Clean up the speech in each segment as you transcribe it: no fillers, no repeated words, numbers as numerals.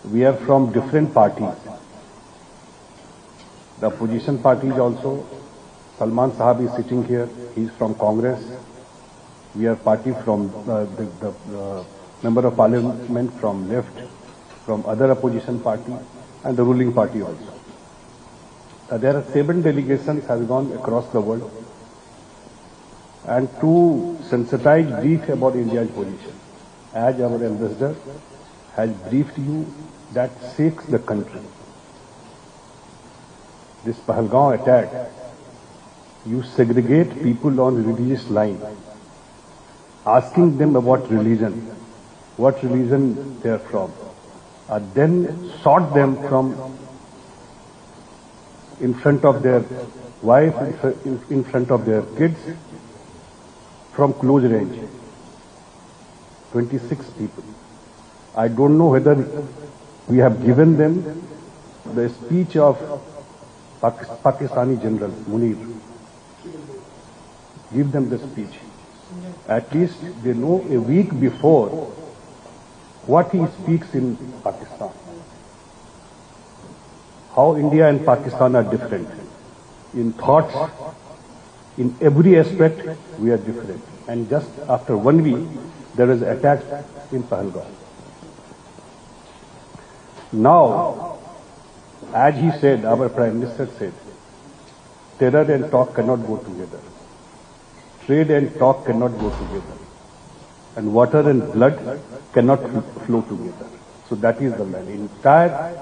We are from different parties. The opposition parties also. Salman Sahab is sitting here. He is from Congress. We are party from the member of parliament from left, from other opposition party, and the ruling party also. There are 7 delegations have gone across the world, and to sensitize brief about India's position, as our ambassador has briefed you, that shakes the country. This Pahalgaon attack, you segregate people on religious line, asking them about religion, what religion they are from, then shot them from in front of their wife, in front of their kids, from close range. 26 people. I don't know whether we have given them the speech of Pakistani General Munir. Give them the speech. At least they know a week before what he speaks in Pakistan. How India and Pakistan are different. In thoughts, in every aspect, we are different. And just after 1 week, there was an attack in Pahalgaon. Now, as he said, our Prime Minister said, terror and talk cannot go together. Trade and talk cannot go together. And water and blood cannot flow together. So that is the man. Entire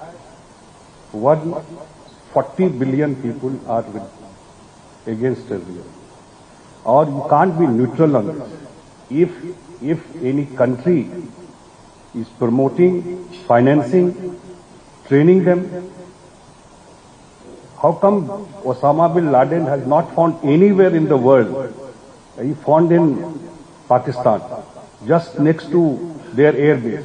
140 billion people are against terrorism. Or you can't be neutral on this. If any country is promoting, financing, training them, how come Osama bin Laden has not found anywhere in the world? He found in Pakistan, just next to their air base.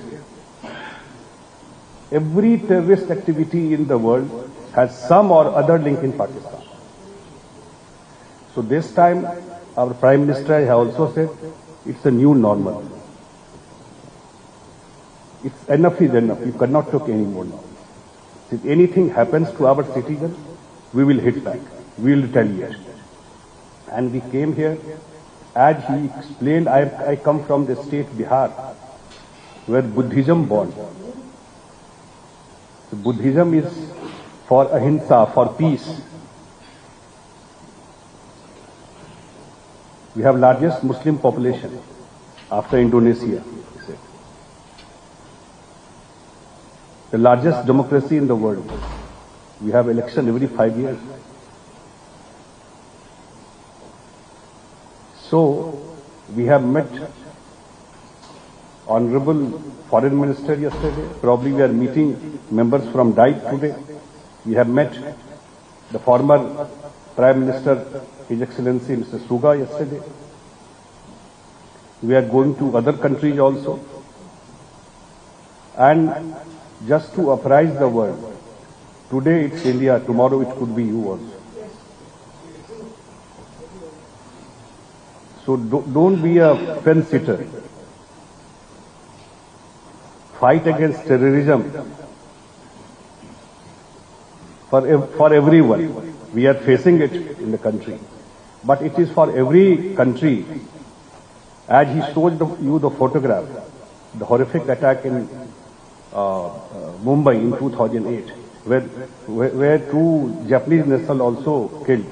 Every terrorist activity in the world has some or other link in Pakistan. So this time, our Prime Minister has also said, it's a new normal. It's enough is enough. You cannot take any more now. If anything happens to our citizens, we will hit back. We will retaliate. And we came here, as he explained, I come from the state Bihar, where Buddhism born. So Buddhism is for ahimsa, for peace. We have largest Muslim population after Indonesia. The largest democracy in the world. We have election every 5 years. So, we have met Honorable Foreign Minister yesterday. Probably we are meeting members from DIPE today. We have met the former Prime Minister, His Excellency Mr. Suga yesterday. We are going to other countries also. And just to apprise the world, today it's India, tomorrow it could be you also. So don't be a fence-sitter. Fight against terrorism for everyone. We are facing it in the country. But it is for every country. As he showed you the photograph, the horrific attack in Mumbai in 2008, where 2 Japanese nationals also killed.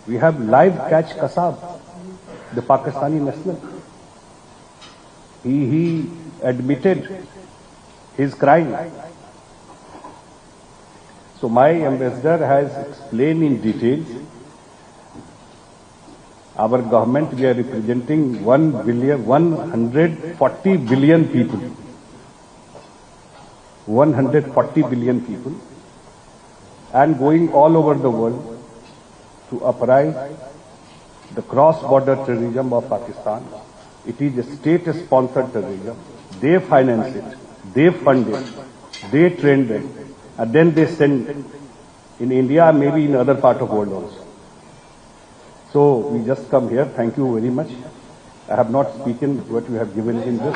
We have live catch Kasab, the Pakistani national. He admitted his crime. So my ambassador has explained in detail. Our government, we are representing 140 billion people. 140 billion people, and going all over the world to uprise the cross-border terrorism of Pakistan. It is a state-sponsored terrorism. They finance it, they fund it, they train them, and then they send in India, maybe in other part of the world also. So we just come here. Thank you very much. I have not spoken what you have given in this.